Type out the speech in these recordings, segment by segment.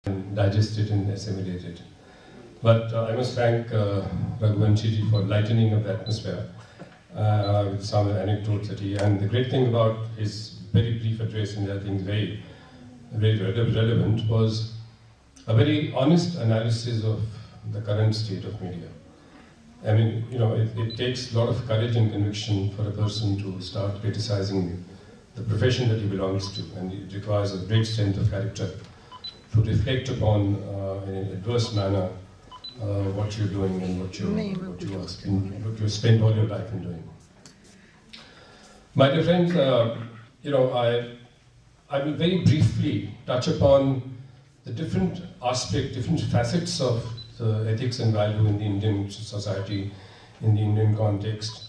and digest it and assimilate it. But I must thank Raghuvanshi for lightening up the atmosphere with some anecdotes that he. And the great thing about his very brief address, and I think very relevant, was a very honest analysis of the current state of media. I mean, you know, it takes a lot of courage and conviction for a person to start criticizing the profession that he belongs to, and it requires a great strength of character to reflect upon in an adverse manner what you're doing and what you spend all your life in doing. My dear friends, you know, I will very briefly touch upon the different aspects, different facets of the ethics and value in the Indian society, in the Indian context.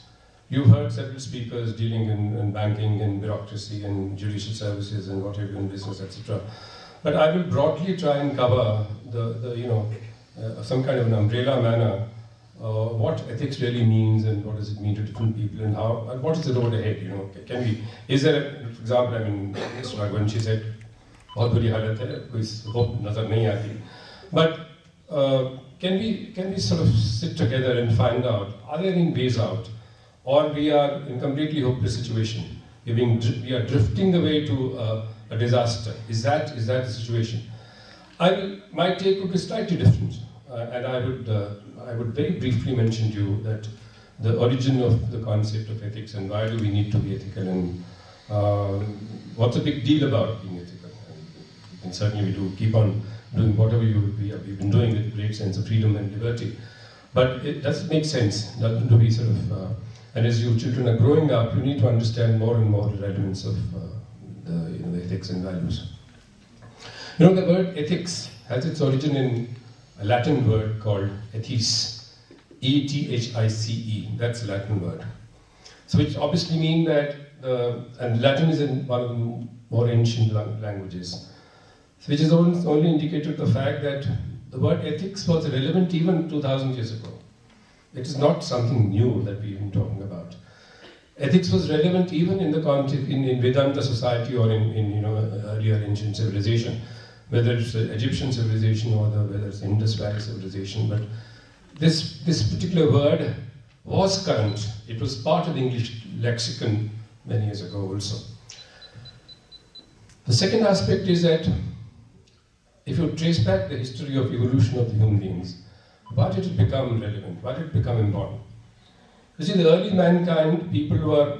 You've heard several speakers dealing in banking and bureaucracy and judicial services and what have you in business, etc. But I will broadly try and cover some kind of an umbrella manner what ethics really means and what does it mean to different people and how and what is the road ahead. You know, can we? Is there, for example, I mean, Mr. Raghuvanshi said, "बहुत बुरी हालत है, कोई hope नजर नहीं आती." But can we sort of sit together and find out, are there any ways out, or we are in completely hopeless situation? We are drifting away to a disaster. Is that the situation? My take would be slightly different, and I would very briefly mention to you that the origin of the concept of ethics and why do we need to be ethical and what's the big deal about being ethical. And certainly we do keep on doing whatever we've been doing with a great sense of freedom and liberty. But it doesn't make sense, doesn't to be sort of, and as you children are growing up, you need to understand more and more the relevance of the ethics and values. You know, the word ethics has its origin in a Latin word called ethice, E-T-H-I-C-E, that's a Latin word. So which obviously means that, and Latin is one of the more ancient languages, which is only indicated the fact that the word ethics was relevant even 2000 years ago. It is not something new that we've been talking about. Ethics was relevant even in the context in Vedanta society or in earlier ancient civilization, whether it's the Egyptian civilization or whether it's the Indus Valley civilization. But this particular word was current. It was part of the English lexicon many years ago also. The second aspect is that if you trace back the history of evolution of the human beings, why did it become relevant? Why did it become important? You see, the early mankind, people were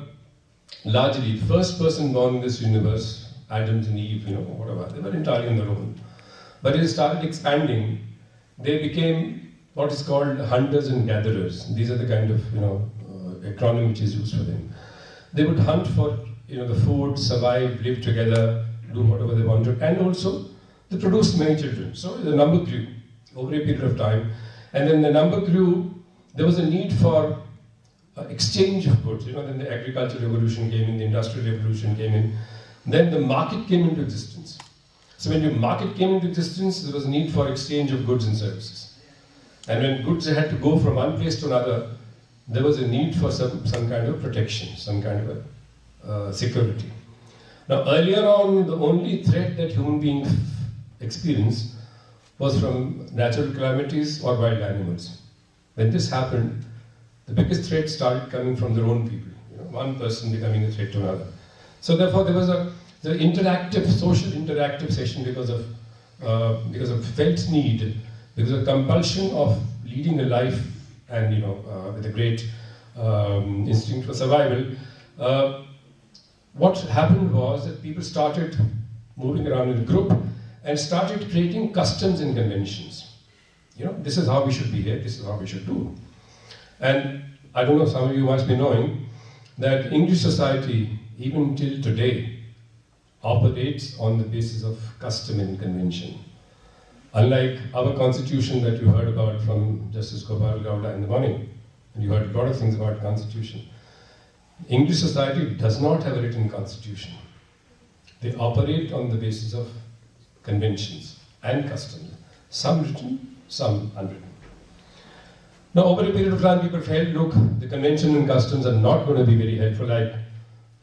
largely the first person born in this universe, Adam and Eve, whatever, they were entirely on their own. But as it started expanding, they became what is called hunters and gatherers. These are the kind of acronym which is used for them. They would hunt for the food, survive, live together, do whatever they wanted, and also they produced many children. So the number grew over a period of time. And then the number grew, there was a need for exchange of goods. Then the agricultural revolution came in, the industrial revolution came in. Then the market came into existence. So when the market came into existence, there was a need for exchange of goods and services. And when goods had to go from one place to another, there was a need for some kind of protection, some kind of security. Now earlier on, the only threat that human beings experience was from natural calamities or wild animals. When this happened, the biggest threat started coming from their own people. One person becoming a threat to another. So therefore, there was the social interactive session because of felt need, because of compulsion of leading a life and with a great instinct for survival. What happened was that people started moving around in a group and started creating customs and conventions. This is how we should behave, this is how we should do. And I don't know, some of you must be knowing that English society, even till today, operates on the basis of custom and convention. Unlike our constitution that you heard about from Justice Gopal Gowda in the morning, and you heard a lot of things about constitution. English society does not have a written constitution. They operate on the basis of conventions and customs, some written, some unwritten. Now, over a period of time, people felt, look, the convention and customs are not going to be very helpful. Like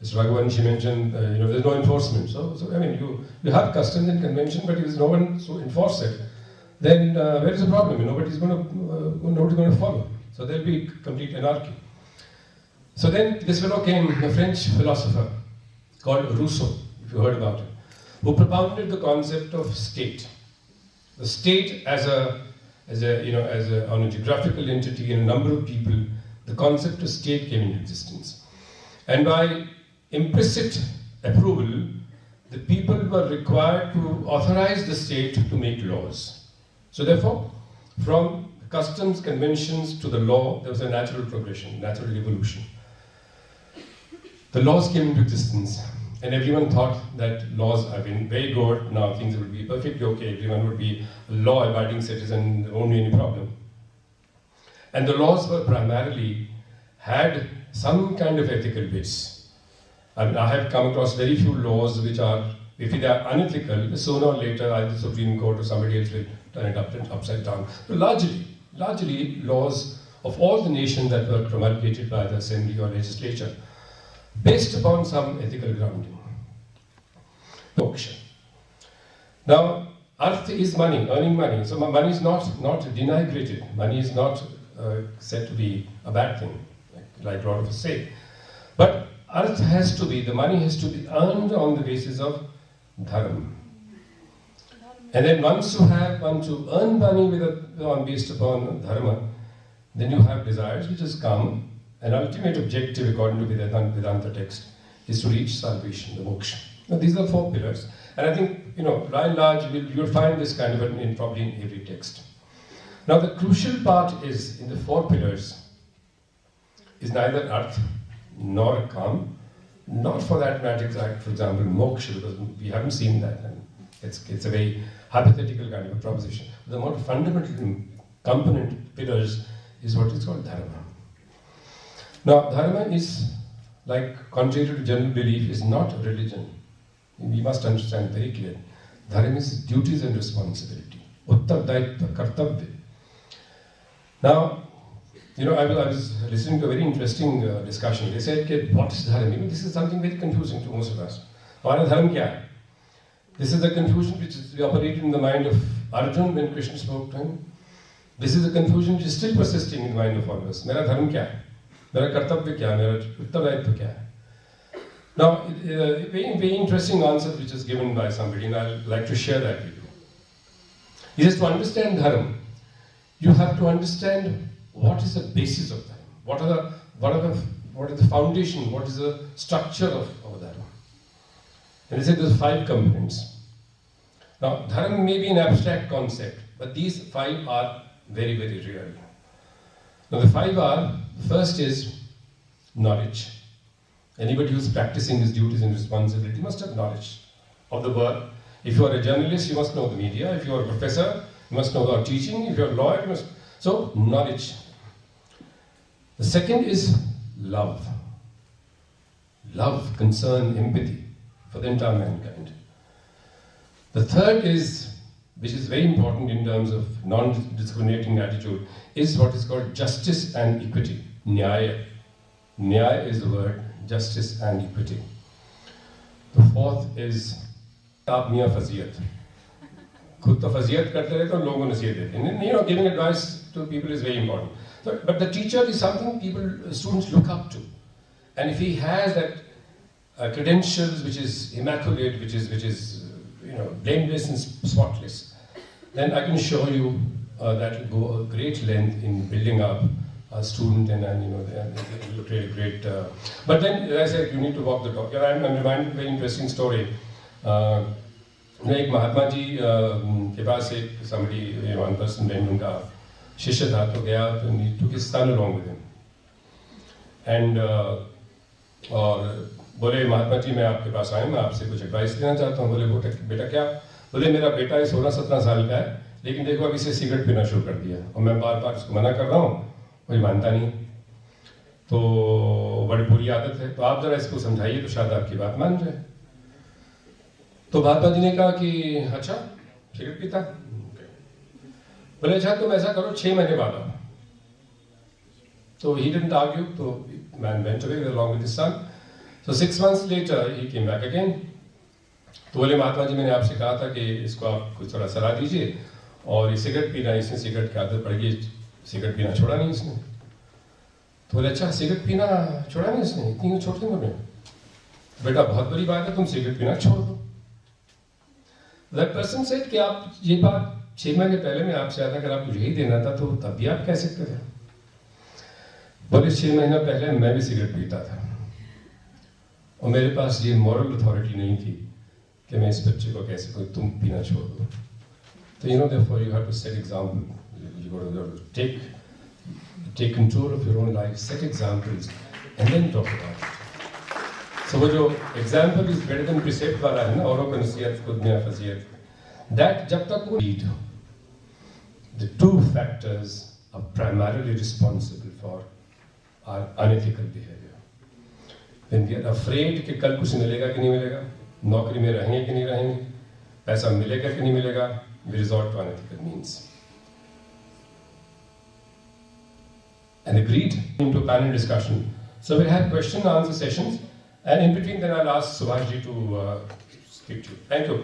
As Raghuvanshi mentioned, there's no enforcement. So I mean, you have customs and convention, but if there's no one to enforce it, then where is the problem? Nobody's going to follow. So there'll be complete anarchy. So then this fellow came, a French philosopher called Rousseau, if you heard about it, who propounded the concept of state. The state on a geographical entity and a number of people, the concept of state came into existence. And by implicit approval, the people were required to authorize the state to make laws. So therefore, from customs, conventions to the law, there was a natural progression, natural evolution. The laws came into existence, and everyone thought that laws have been very good, now things will be perfectly okay, everyone would be a law-abiding citizen, there won't be any problem. And the laws were primarily had some kind of ethical base. I have come across very few laws which are, if they are unethical, sooner or later either the Supreme Court or somebody else will turn it upside down. But largely laws of all the nations that were promulgated by the assembly or legislature, based upon some ethical grounding. Moksha. Now, arth is money, earning money. So money is not denigrated. Money is not said to be a bad thing, like a lot of us say. But arth has to be, the money has to be earned on the basis of dharma. And then once you earn money based upon dharma, then you have desires which is come. An ultimate objective, according to Vedanta text, is to reach salvation, the moksha. Now, these are 4 pillars. And I think, by and large, you'll find this kind of probably in every text. Now, the crucial part is, in the 4 pillars, is neither arth nor kam, not for that matter, for example, moksha, because we haven't seen that. And it's a very hypothetical kind of a proposition. The more fundamental component pillars is what is called dharma. Now, dharma is, contrary to general belief, is not religion. We must understand very clearly. Dharma is duties and responsibility. Uttardayitva, kartavya. Now, I was listening to a very interesting discussion. They said, what is dharma? This is something very confusing to most of us. Hamara dharma kya hai? This is a confusion which is operated in the mind of Arjun when Krishna spoke to him. This is a confusion which is still persisting in the mind of followers. Mera dharma kya hai? Mera kartavya kya hai? Mera uttardayitva kya hai? Now, a very interesting answer which is given by somebody, and I'd like to share that with you. He says, to understand dharma, you have to understand what is the basis of dharma. What is the foundation? What is the structure of dharma? And he said there's 5 components. Now, dharma may be an abstract concept, but these 5 are very, very real. Now, the 5 are: first is knowledge. Anybody who's practicing his duties and responsibility must have knowledge of the work. If you are a journalist, you must know the media. If you are a professor, you must know about teaching. If you are a lawyer, you must... So, knowledge. The second is love. Love, concern, empathy for the entire mankind. The third is, which is very important in terms of non-discriminating attitude, is what is called justice and equity. Nyaya. Nyaya is the word. Justice and equity. The fourth is आप मियाँ फजीयत. खुद तो फजीयत करते रहे तो लोगों ने नसीहत देते हैं. Giving advice to people is very important. So, but the teacher is something students look up to, and if he has that credentials which is immaculate, which is blameless and spotless, then I can assure you that will go a great length in building up a student, and it will create a great. But then, as I said, you need to walk the talk. I'm reminded of a very interesting story. एक महात्मा जी के पास एक somebody, one person named उनका शिष्य था, तो गया तो took his son along with him. And और बोले महात्मा जी मैं आपके पास आया, मैं आपसे कुछ एडवाइस लेना चाहता हूँ. बोले बेटा क्या? बोले मेरा बेटा 16-17 साल का है, लेकिन देखो अभी से सिगरेट पीना शुरू कर दिया और मैं बार-बार उसको मना कर रहा हूँ, कोई मानता नहीं. तो बड़ी बुरी आदत है, तो आप जरा इसको समझाइए तो शायद आपकी बात मान जाए. तो महात्मा जी ने कहा कि अच्छा सिगरेट पीता. बोले अच्छा तुम ऐसा करो 6 महीने बाद आओ. तो he didn't argue, तो man went away along with his son. So 6 months later, he came back again. तो बोले महात्मा जी मैंने आपसे कहा था कि इसको आप कुछ थोड़ा सलाह दीजिए और ये सिगरेट पीना, इसने सिगरेट की आदत पड़ गई, सिगरेट पीना छोड़ा नहीं इसने। तो बोले अच्छा सिगरेट पीना छोड़ा नहीं इसने, इतनी छोड़ दूंगा मैं? बेटा बहुत बड़ी बात है, तुम सिगरेट पीना छोड़ दो। That person said कि आप ये बात 6 महीने पहले मैं आपसे आया था, अगर आपको यही देना था तो तब भी आप कह सकते थे। बोले 6 महीना पहले मैं भी सिगरेट पीता था और मेरे पास ये मॉरल अथॉरिटी नहीं थी कि मैं इस बच्चे को कैसे कोई तुम पीना छोड़ दो। तो you know therefore you have to set example, you got to take control of your own life, set examples and then talk about it. So वो जो example is better than precept वाला है ना, औरों को नसीहत खुद में फजीयत, that जब तक वो lead, the two factors are primarily responsible for our unethical behavior. When we are afraid कि कल कुछ मिलेगा कि नहीं मिलेगा, नौकरी में रहेंगे कि नहीं रहेंगे, पैसा मिलेगा कि नहीं मिलेगा, we resort to unethical means. And agreed into panel discussion. So we'll have question and answer sessions, and in between then I'll ask Subhash ji to speak to you. Thank you.